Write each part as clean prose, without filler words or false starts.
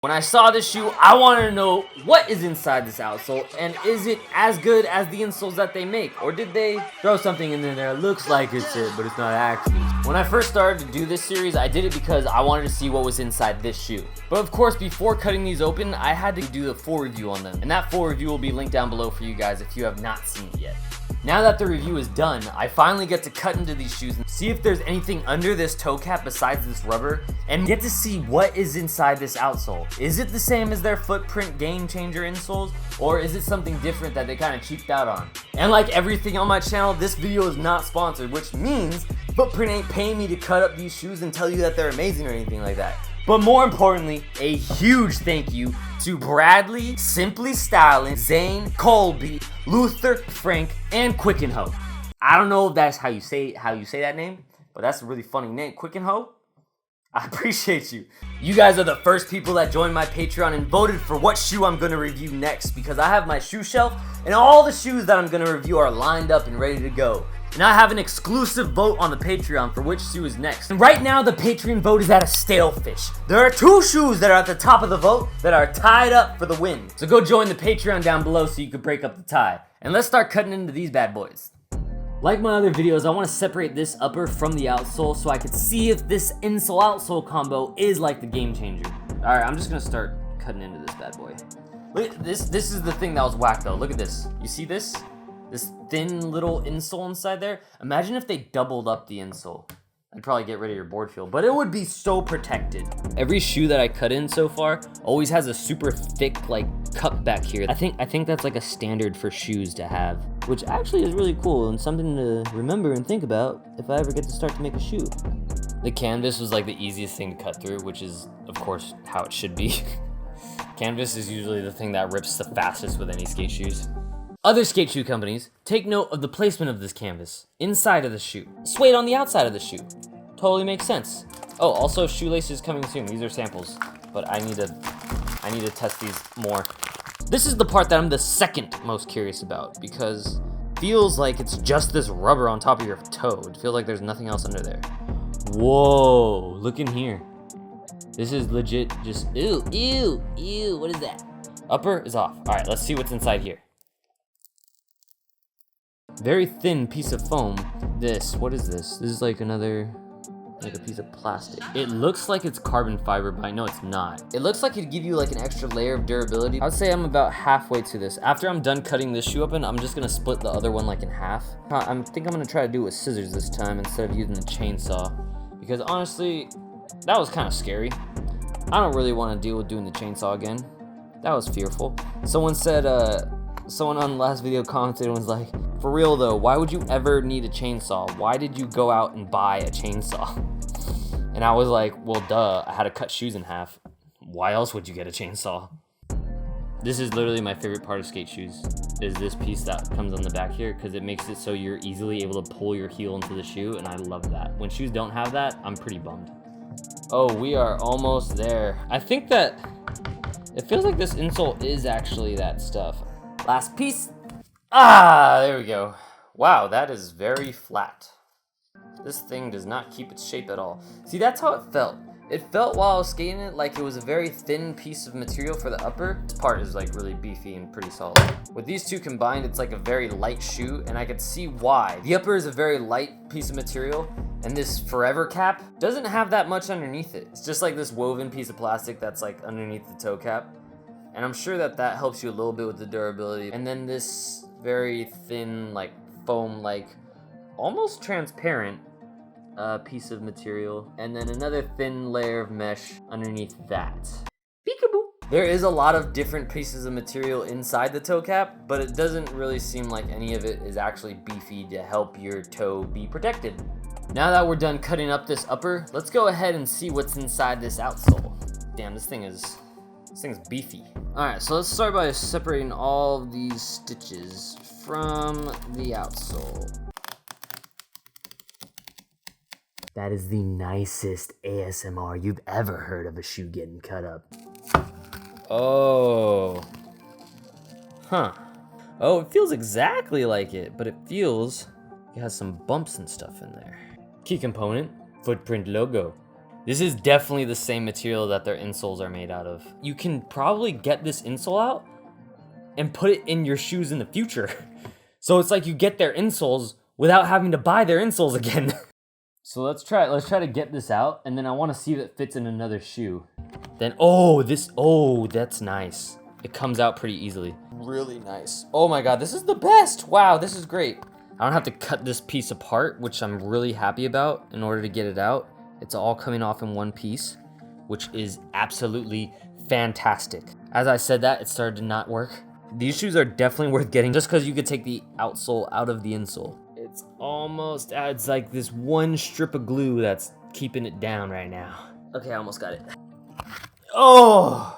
When I saw this shoe, I wanted to know what is inside this outsole, and is it as good as the insoles that they make, or did they throw something in there that looks like it's it, but it's not actually. When I first started to do this series, I did it because I wanted to see what was inside this shoe. But of course, before cutting these open, I had to do the full review on them, and that full review will be linked down below for you guys if you have not seen it yet. Now that the review is done, I finally get to cut into these shoes and see if there's anything under this toe cap besides this rubber, and get to see what is inside this outsole. Is it the same as their footprint game changer insoles, or is it something different that they kind of cheaped out on? And like everything on my channel, this video is not sponsored, which means Footprint ain't paying me to cut up these shoes and tell you that they're amazing or anything like that. But more importantly, a huge thank you to Bradley, Simply Stylin', Zane, Colby, Luther, Frank, and Quick and Ho. I don't know if that's how you say that name, but that's a really funny name, Quick and Ho. I appreciate you. You guys are the first people that joined my Patreon and voted for what shoe I'm gonna review next, because I have my shoe shelf and all the shoes that I'm gonna review are lined up and ready to go. And I have an exclusive vote on the Patreon for which shoe is next. And right now, the Patreon vote is at a stale fish. There are two shoes that are at the top of the vote that are tied up for the win. So go join the Patreon down below so you can break up the tie. And let's start cutting into these bad boys. Like my other videos, I want to separate this upper from the outsole so I could see if this insole-outsole combo is like the game changer. Alright, I'm just going to start cutting into this bad boy. Look, this is the thing that was whack though. Look at this. You see this? This thin little insole inside there. Imagine if they doubled up the insole. I'd probably get rid of your board feel, but it would be so protected. Every shoe that I cut in so far always has a super thick like cup back here. I think that's like a standard for shoes to have, which actually is really cool and something to remember and think about if I ever get to start to make a shoe. The canvas was like the easiest thing to cut through, which is of course how it should be. Canvas is usually the thing that rips the fastest with any skate shoes. Other skate shoe companies, take note of the placement of this canvas inside of the shoe. Suede on the outside of the shoe. Totally makes sense. Oh, also shoelaces coming soon. These are samples, but I need to test these more. This is the part that I'm the second most curious about because it feels like it's just this rubber on top of your toe. It feels like there's nothing else under there. Whoa, look in here. This is legit just, ew, what is that? Upper is off. All right, let's see what's inside here. Very thin piece of foam. What is this? This is like a piece of plastic. It looks like it's carbon fiber, but I know it's not. It looks like it'd give you like an extra layer of durability. I would say I'm about halfway to this. After I'm done cutting this shoe open, I'm just gonna split the other one like in half. I think I'm gonna try to do it with scissors this time instead of using the chainsaw, because honestly, that was kind of scary. I don't really want to deal with doing the chainsaw again. That was fearful. Someone said, someone on the last video commented and was like, for real though, why would you ever need a chainsaw? Why did you go out and buy a chainsaw? And I was like, well duh, I had to cut shoes in half. Why else would you get a chainsaw? This is literally my favorite part of skate shoes, is this piece that comes on the back here, because it makes it so you're easily able to pull your heel into the shoe, and I love that. When shoes don't have that, I'm pretty bummed. Oh, we are almost there. I think that it feels like this insole is actually that stuff. Last piece. Ah, there we go. Wow, that is very flat. This thing does not keep its shape at all. See, that's how it felt. It felt while I was skating it like it was a very thin piece of material for the upper. This part is like really beefy and pretty solid. With these two combined, it's like a very light shoe, and I could see why. The upper is a very light piece of material, and this forever cap doesn't have that much underneath it. It's just like this woven piece of plastic that's like underneath the toe cap. And I'm sure that helps you a little bit with the durability. And then this very thin, like foam, like almost transparent piece of material. And then another thin layer of mesh underneath that. Peekaboo! There is a lot of different pieces of material inside the toe cap, but it doesn't really seem like any of it is actually beefy to help your toe be protected. Now that we're done cutting up this upper, let's go ahead and see what's inside this outsole. Damn, this thing's beefy. Alright, so let's start by separating all of these stitches from the outsole. That is the nicest ASMR you've ever heard of a shoe getting cut up. Oh. Huh. Oh, it feels exactly like it, but it feels it has some bumps and stuff in there. Key component, footprint logo. This is definitely the same material that their insoles are made out of. You can probably get this insole out and put it in your shoes in the future. So it's like you get their insoles without having to buy their insoles again. So let's try to get this out, and then I want to see if it fits in another shoe. Then, that's nice. It comes out pretty easily. Really nice. Oh my God, this is the best. Wow, this is great. I don't have to cut this piece apart, which I'm really happy about in order to get it out. It's all coming off in one piece, which is absolutely fantastic. As I said that, it started to not work. These shoes are definitely worth getting just because you could take the outsole out of the insole. It's almost, it's like this one strip of glue that's keeping it down right now. Okay, I almost got it. Oh!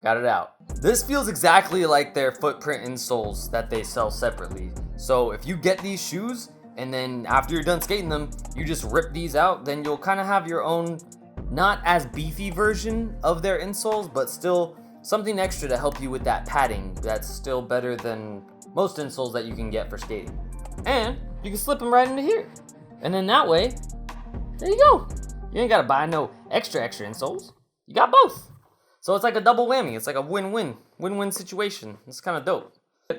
Got it out. This feels exactly like their footprint insoles that they sell separately. So if you get these shoes, and then after you're done skating them, you just rip these out, then you'll kind of have your own, not as beefy version of their insoles, but still something extra to help you with that padding that's still better than most insoles that you can get for skating. And you can slip them right into here. And then that way, there you go. You ain't gotta buy no extra insoles. You got both. So it's like a double whammy. It's like a win-win situation. It's kind of dope.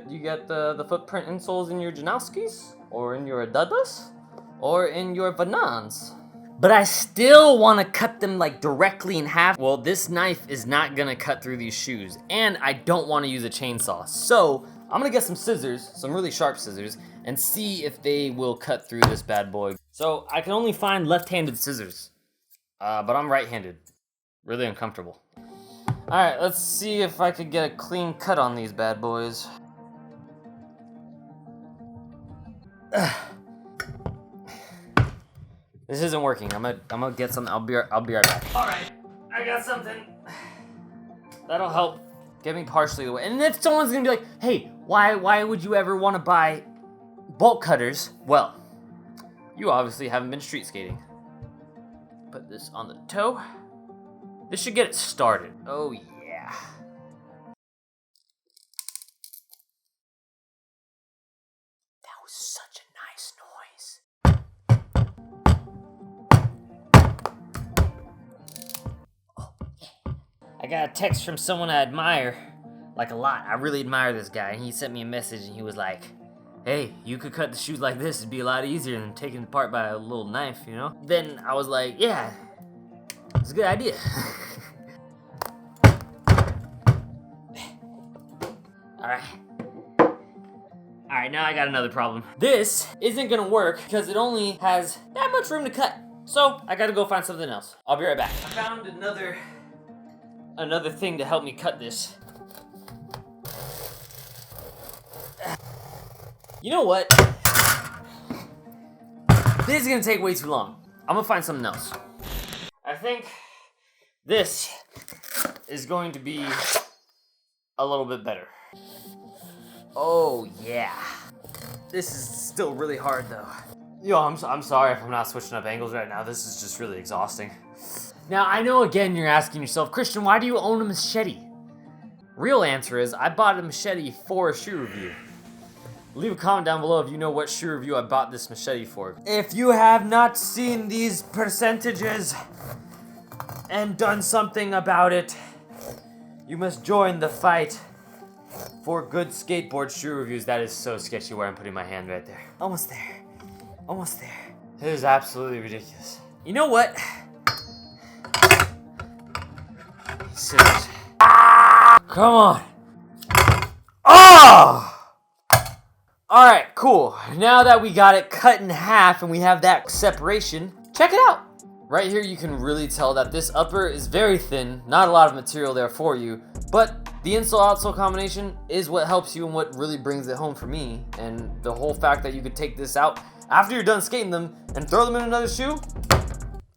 You get the footprint insoles in your Janowskis, or in your Adidas, or in your Vanans. But I still want to cut them like directly in half. Well, this knife is not gonna cut through these shoes, and I don't want to use a chainsaw. So I'm gonna get some scissors, some really sharp scissors, and see if they will cut through this bad boy. So I can only find left-handed scissors, but I'm right-handed. Really uncomfortable. All right, let's see if I could get a clean cut on these bad boys. This isn't working. I'm gonna get something. I'll be right back. All right, I got something that'll help get me partially away. And if someone's gonna be like, "Hey, why would you ever want to buy bolt cutters?" Well, you obviously haven't been street skating. Put this on the toe. This should get it started. Oh yeah. That was such a nice noise. Oh yeah. I got a text from someone I admire, like a lot. I really admire this guy, and he sent me a message, and he was like, "Hey, you could cut the shoes like this. It'd be a lot easier than taking it apart by a little knife, you know?" Then I was like, yeah, it's a good idea. Alright, now I got another problem. This isn't gonna work because it only has that much room to cut. So I gotta go find something else. I'll be right back. I found another thing to help me cut this. You know what? This is gonna take way too long. I'm gonna find something else. I think this is going to be a little bit better. Oh yeah. This is still really hard though. Yo, I'm sorry if I'm not switching up angles right now. This is just really exhausting. Now I know again you're asking yourself, Christian, why do you own a machete? Real answer is I bought a machete for a shoe review. Leave a comment down below if you know what shoe review I bought this machete for. If you have not seen these percentages and done something about it, you must join the fight for good skateboard shoe reviews. That is so sketchy where I'm putting my hand right there. Almost there. Almost there. This is absolutely ridiculous. You know what? Scissors. Come on. Oh! Alright, cool. Now that we got it cut in half and we have that separation, check it out. Right here you can really tell that this upper is very thin, not a lot of material there for you, but the insole-outsole combination is what helps you and what really brings it home for me. And the whole fact that you could take this out after you're done skating them and throw them in another shoe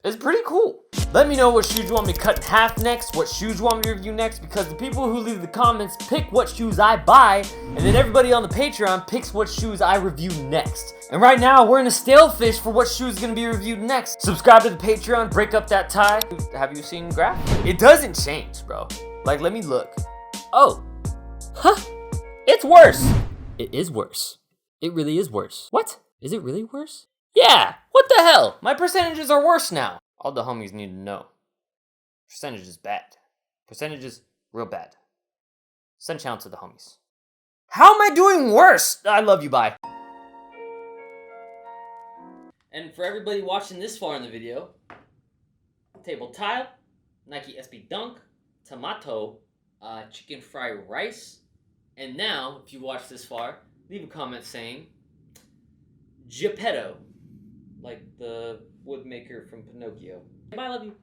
is pretty cool. Let me know what shoes you want me to cut in half next, what shoes you want me to review next, because the people who leave the comments pick what shoes I buy, and then everybody on the Patreon picks what shoes I review next. And right now, we're in a stale fish for what shoe is going to be reviewed next. Subscribe to the Patreon, break up that tie. Have you seen graph? It doesn't change, bro. Like, let me look. Oh. Huh. It's worse. It is worse. It really is worse. What? Is it really worse? Yeah. What the hell? My percentages are worse now. All the homies need to know. Percentage is bad. Percentage is real bad. Send challenge to the homies. How am I doing worse? I love you, bye. And for everybody watching this far in the video, table tile, Nike SB Dunk, tomato, chicken fried rice, and now, if you watch this far, leave a comment saying Geppetto, like the woodmaker from Pinocchio. Bye, I love you.